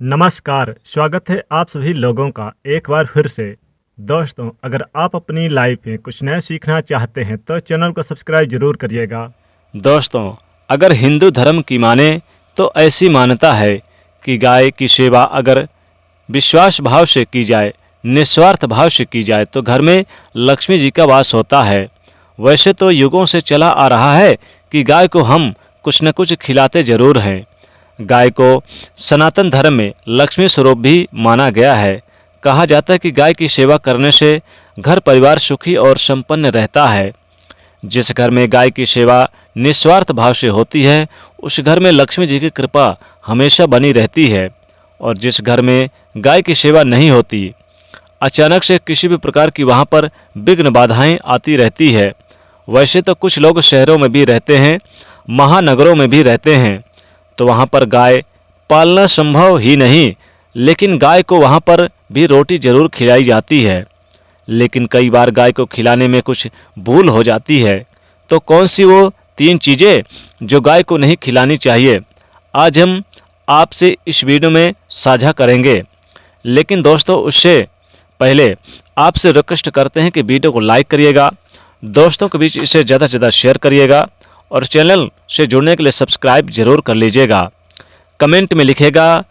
नमस्कार, स्वागत है आप सभी लोगों का एक बार फिर से। दोस्तों, अगर आप अपनी लाइफ में कुछ नया सीखना चाहते हैं तो चैनल को सब्सक्राइब जरूर करिएगा। दोस्तों, अगर हिंदू धर्म की माने तो ऐसी मान्यता है कि गाय की सेवा अगर विश्वास भाव से की जाए, निस्वार्थ भाव से की जाए तो घर में लक्ष्मी जी का वास होता है। वैसे तो युगों से चला आ रहा है कि गाय को हम कुछ न कुछ खिलाते जरूर हैं। गाय को सनातन धर्म में लक्ष्मी स्वरूप भी माना गया है। कहा जाता है कि गाय की सेवा करने से घर परिवार सुखी और संपन्न रहता है। जिस घर में गाय की सेवा निस्वार्थ भाव से होती है, उस घर में लक्ष्मी जी की कृपा हमेशा बनी रहती है। और जिस घर में गाय की सेवा नहीं होती, अचानक से किसी भी प्रकार की वहाँ पर विघ्न बाधाएं आती रहती है। वैसे तो कुछ लोग शहरों में भी रहते हैं, महानगरों में भी रहते हैं, तो वहाँ पर गाय पालना संभव ही नहीं, लेकिन गाय को वहाँ पर भी रोटी जरूर खिलाई जाती है। लेकिन कई बार गाय को खिलाने में कुछ भूल हो जाती है। तो कौन सी वो 3 चीज़ें जो गाय को नहीं खिलानी चाहिए, आज हम आपसे इस वीडियो में साझा करेंगे। लेकिन दोस्तों, उससे पहले आपसे रिक्वेस्ट करते हैं कि वीडियो को लाइक करिएगा, दोस्तों के बीच इसे ज़्यादा से ज़्यादा शेयर करिएगा और चैनल से जुड़ने के लिए सब्सक्राइब जरूर कर लीजिएगा। कमेंट में लिखेगा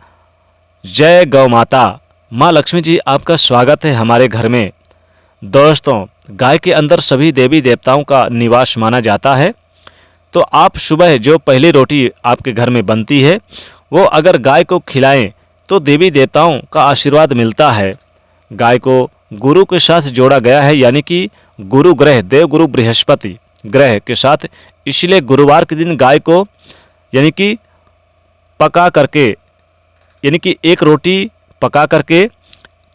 जय गौ माता। माँ लक्ष्मी जी आपका स्वागत है हमारे घर में। दोस्तों, गाय के अंदर सभी देवी देवताओं का निवास माना जाता है। तो आप सुबह जो पहली रोटी आपके घर में बनती है, वो अगर गाय को खिलाएं तो देवी देवताओं का आशीर्वाद मिलता है। गाय को गुरु के साथ जोड़ा गया है, यानी कि गुरु ग्रह देवगुरु बृहस्पति ग्रह के साथ। इसलिए गुरुवार के दिन गाय को यानी कि पका करके, यानी कि एक रोटी पका करके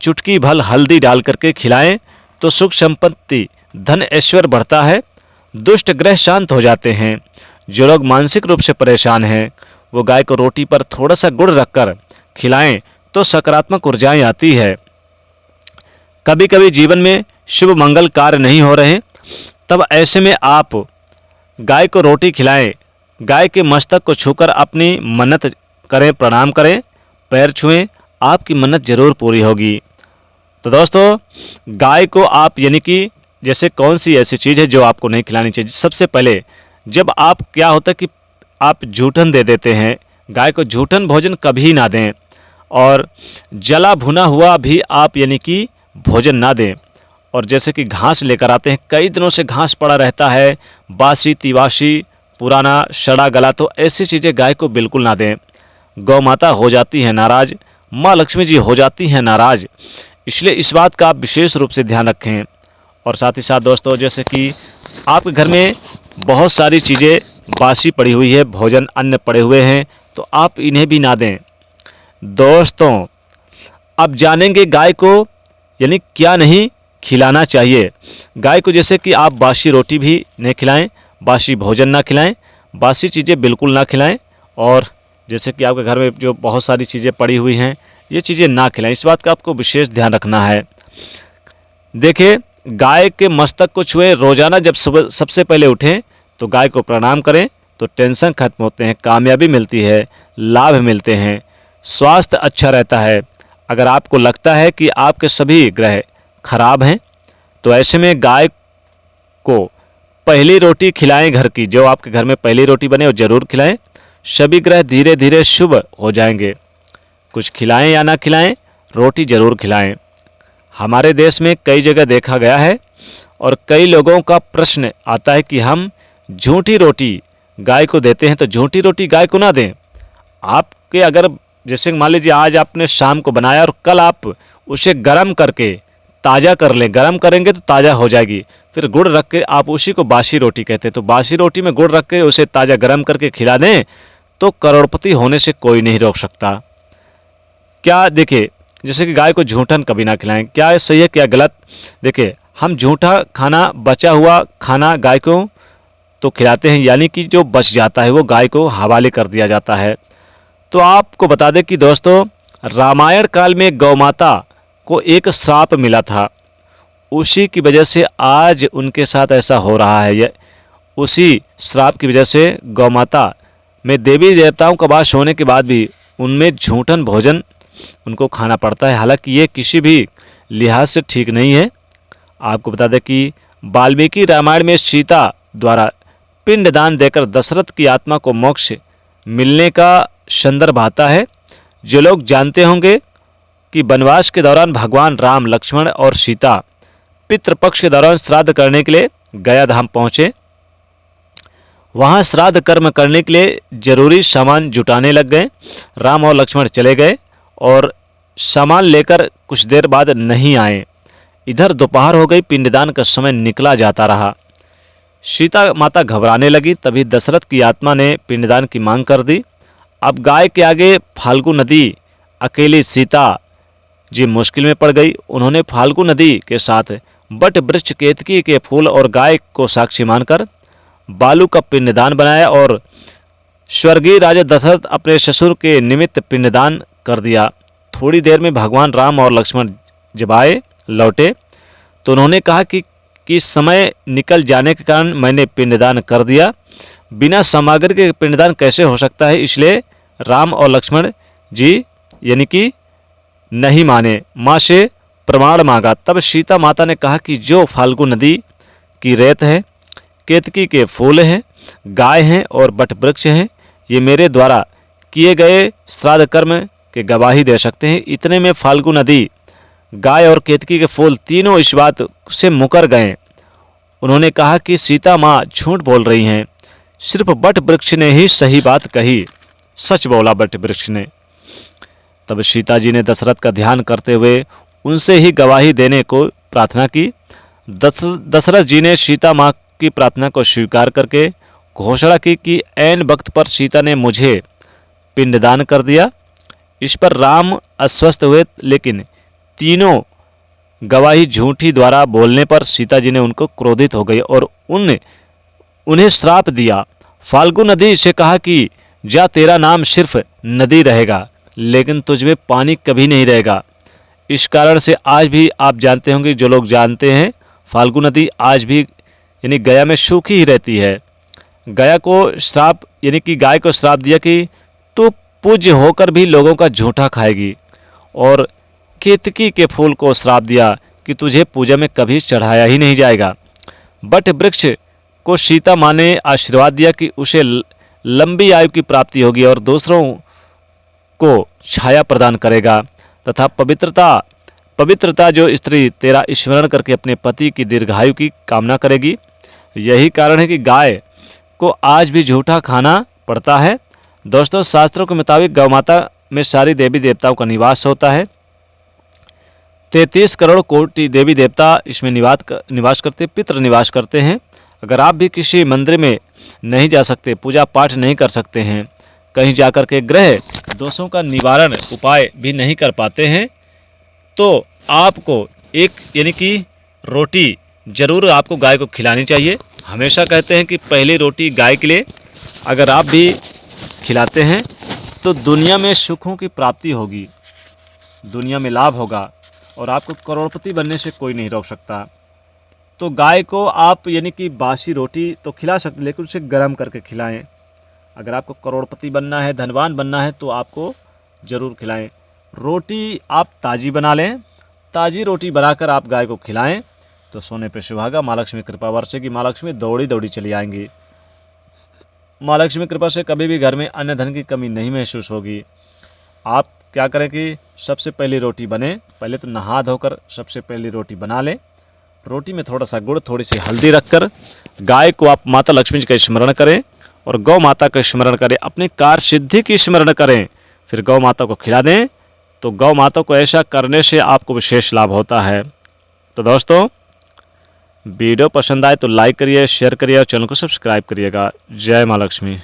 चुटकी भर हल्दी डाल करके खिलाएं तो सुख संपत्ति धन ऐश्वर्य बढ़ता है, दुष्ट ग्रह शांत हो जाते हैं। जो लोग मानसिक रूप से परेशान हैं, वो गाय को रोटी पर थोड़ा सा गुड़ रखकर खिलाएं तो सकारात्मक ऊर्जाएं आती है। कभी कभी जीवन में शुभ मंगल कार्य नहीं हो रहे, तब ऐसे में आप गाय को रोटी खिलाएं। गाय के मस्तक को छूकर अपनी मन्नत करें, प्रणाम करें, पैर छुएं, आपकी मन्नत जरूर पूरी होगी। तो दोस्तों, गाय को आप यानी कि जैसे कौन सी ऐसी चीज़ है जो आपको नहीं खिलानी चाहिए। सबसे पहले जब आप क्या होता है कि आप जूठन दे देते हैं, गाय को जूठन भोजन कभी ना दें, और जला भुना हुआ भी आप यानी कि भोजन ना दें। और जैसे कि घास लेकर आते हैं, कई दिनों से घास पड़ा रहता है, बासी तिवासी पुराना सड़ा गला, तो ऐसी चीज़ें गाय को बिल्कुल ना दें। गौ माता हो जाती है नाराज़, माँ लक्ष्मी जी हो जाती हैं नाराज़। इसलिए इस बात का आप विशेष रूप से ध्यान रखें। और साथ ही साथ दोस्तों, जैसे कि आपके घर में बहुत सारी चीज़ें बासी पड़ी हुई है, भोजन अन्न पड़े हुए हैं, तो आप इन्हें भी ना दें। दोस्तों, अब जानेंगे गाय को यानी क्या नहीं खिलाना चाहिए। गाय को जैसे कि आप बासी रोटी भी नहीं खिलाएं, बासी भोजन ना खिलाएं, बासी चीज़ें बिल्कुल ना खिलाएं। और जैसे कि आपके घर में जो बहुत सारी चीज़ें पड़ी हुई हैं, ये चीज़ें ना खिलाएं। इस बात का आपको विशेष ध्यान रखना है। देखिए, गाय के मस्तक को छुए, रोज़ाना जब सुबह सबसे पहले उठें तो गाय को प्रणाम करें तो टेंशन खत्म होते हैं, कामयाबी मिलती है, लाभ मिलते हैं, स्वास्थ्य अच्छा रहता है। अगर आपको लगता है कि आपके सभी ग्रह खराब हैं, तो ऐसे में गाय को पहली रोटी खिलाएं, घर की जो आपके घर में पहली रोटी बने वो ज़रूर खिलाएं। सभी ग्रह धीरे धीरे शुभ हो जाएंगे। कुछ खिलाएं या ना खिलाएं, रोटी ज़रूर खिलाएं। हमारे देश में कई जगह देखा गया है, और कई लोगों का प्रश्न आता है कि हम झूठी रोटी गाय को देते हैं, तो झूठी रोटी गाय को ना दें। आपके अगर जैसे मान लीजिए आज आपने शाम को बनाया और कल आप उसे गर्म करके ताज़ा कर लें, गर्म करेंगे तो ताज़ा हो जाएगी। फिर गुड़ रख के आप उसी को बासी रोटी कहते हैं, तो बासी रोटी में गुड़ रख के उसे ताज़ा गर्म करके खिला दें तो करोड़पति होने से कोई नहीं रोक सकता। क्या देखिए, जैसे कि गाय को झूठन कभी ना खिलाएं, क्या सही है क्या गलत। देखिए, हम झूठा खाना, बचा हुआ खाना गाय को तो खिलाते हैं, यानी कि जो बच जाता है वो गाय को हवाले कर दिया जाता है। तो आपको बता दें कि दोस्तों, रामायण काल में गौ माता को एक श्राप मिला था, उसी की वजह से आज उनके साथ ऐसा हो रहा है। उसी श्राप की वजह से गौ माता में देवी देवताओं का वास होने के बाद भी उनमें झूठन भोजन उनको खाना पड़ता है। हालांकि ये किसी भी लिहाज से ठीक नहीं है। आपको बता दें कि वाल्मीकि रामायण में सीता द्वारा पिंडदान देकर दशरथ की आत्मा को मोक्ष मिलने का संदर्भ आता है। जो लोग जानते होंगे कि वनवास के दौरान भगवान राम, लक्ष्मण और सीता पितृपक्ष के दौरान श्राद्ध करने के लिए गया धाम पहुँचे। वहाँ श्राद्ध कर्म करने के लिए जरूरी सामान जुटाने लग गए। राम और लक्ष्मण चले गए और सामान लेकर कुछ देर बाद नहीं आए। इधर दोपहर हो गई, पिंडदान का समय निकला जाता रहा। सीता माता घबराने लगी। तभी दशरथ की आत्मा ने पिंडदान की मांग कर दी। अब गाय के आगे फाल्गु नदी अकेली सीता जी मुश्किल में पड़ गई। उन्होंने फाल्गु नदी के साथ बट वृक्ष, केतकी के फूल और गाय को साक्षी मानकर बालू का पिंडदान बनाया और स्वर्गीय राजा दशरथ अपने ससुर के निमित्त पिंडदान कर दिया। थोड़ी देर में भगवान राम और लक्ष्मण जब आए लौटे तो उन्होंने कहा कि समय निकल जाने के कारण मैंने पिंडदान कर दिया। बिना सामग्री के पिंडदान कैसे हो सकता है, इसलिए राम और लक्ष्मण जी यानी कि नहीं माने, माँ से प्रमाण मांगा। तब सीता माता ने कहा कि जो फाल्गु नदी की रेत है, केतकी के फूल हैं, गाय हैं और बट वृक्ष हैं, ये मेरे द्वारा किए गए श्राद्ध कर्म के गवाही दे सकते हैं। इतने में फाल्गु नदी, गाय और केतकी के फूल तीनों इस बात से मुकर गए। उन्होंने कहा कि सीता माँ झूठ बोल रही हैं, सिर्फ बट वृक्ष ने ही सही बात कही, सच बोला बट वृक्ष ने। तब सीता जी ने दशरथ का ध्यान करते हुए उनसे ही गवाही देने को प्रार्थना की। दशरथ जी ने सीता माँ की प्रार्थना को स्वीकार करके घोषणा की कि ऐन वक्त पर सीता ने मुझे पिंडदान कर दिया। इस पर राम अस्वस्थ हुए, लेकिन तीनों गवाही झूठी द्वारा बोलने पर सीता जी ने उनको क्रोधित हो गई और उन्हें श्राप दिया। फाल्गु नदी से कहा कि जा, तेरा नाम सिर्फ नदी रहेगा, लेकिन तुझमें पानी कभी नहीं रहेगा। इस कारण से आज भी आप जानते होंगे, जो लोग जानते हैं, फाल्गु नदी आज भी यानी गया में सूखी ही रहती है। गया को श्राप यानी कि गाय को श्राप दिया कि तू पूज्य होकर भी लोगों का झूठा खाएगी, और केतकी के फूल को श्राप दिया कि तुझे पूजा में कभी चढ़ाया ही नहीं जाएगा। बट वृक्ष को सीता माँ ने आशीर्वाद दिया कि उसे लंबी आयु की प्राप्ति होगी और दूसरों को छाया प्रदान करेगा, तथा पवित्रता जो स्त्री तेरा स्मरण करके अपने पति की दीर्घायु की कामना करेगी। यही कारण है कि गाय को आज भी झूठा खाना पड़ता है। दोस्तों, शास्त्रों के मुताबिक गौ माता में सारी देवी देवताओं का निवास होता है। 33 करोड़ कोटि देवी देवता इसमें निवास करते, पितृ निवास करते हैं। अगर आप भी किसी मंदिर में नहीं जा सकते, पूजा पाठ नहीं कर सकते हैं, कहीं जाकर के ग्रह दोषों का निवारण उपाय भी नहीं कर पाते हैं, तो आपको एक यानी कि रोटी जरूर आपको गाय को खिलानी चाहिए। हमेशा कहते हैं कि पहली रोटी गाय के लिए अगर आप भी खिलाते हैं तो दुनिया में सुखों की प्राप्ति होगी, दुनिया में लाभ होगा और आपको करोड़पति बनने से कोई नहीं रोक सकता। तो गाय को आप यानी कि बासी रोटी तो खिला सकते, लेकिन उसे गर्म करके खिलाएं। अगर आपको करोड़पति बनना है, धनवान बनना है, तो आपको ज़रूर खिलाएं। रोटी आप ताज़ी बना लें, ताज़ी रोटी बनाकर आप गाय को खिलाएं तो सोने पे सुहागा, माँ लक्ष्मी कृपा वर्षेगी, माँ लक्ष्मी दौड़ी दौड़ी चली आएंगी। माँ लक्ष्मी कृपा से कभी भी घर में अन्न धन की कमी नहीं महसूस होगी। आप क्या करें कि सबसे पहली रोटी बने, पहले तो नहा धोकर सबसे पहली रोटी बना लें। रोटी में थोड़ा सा गुड़, थोड़ी सी हल्दी रखकर गाय को आप माता लक्ष्मी जी का स्मरण करें और गौ माता का स्मरण करें, अपनी कार्य सिद्धि की स्मरण करें, फिर गौ माता को खिला दें। तो गौ माता को ऐसा करने से आपको विशेष लाभ होता है। तो दोस्तों, वीडियो पसंद आए तो लाइक करिए, शेयर करिए और चैनल को सब्सक्राइब करिएगा। जय माँ लक्ष्मी।